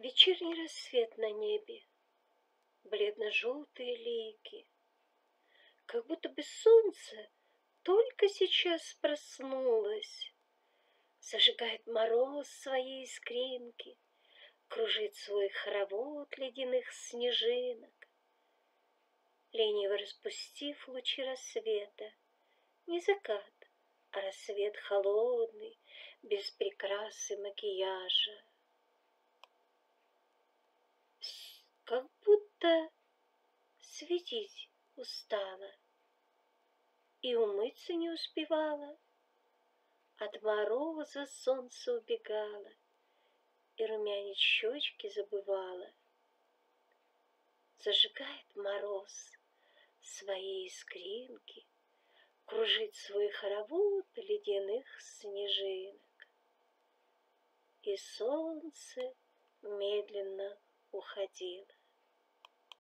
Вечерний рассвет на небе, бледно-желтые лики, как будто бы солнце только сейчас проснулось, зажигает мороз свои искринки, кружит свой хоровод ледяных снежинок. Лениво распустив лучи рассвета, не закат, а рассвет холодный, без прикрас и макияжа. Как будто светить устала и умыться не успевала. От мороза солнце убегало и румянить щечки забывала. Зажигает мороз свои искринки, кружит свой хоровод ледяных снежинок. И солнце медленно уходило.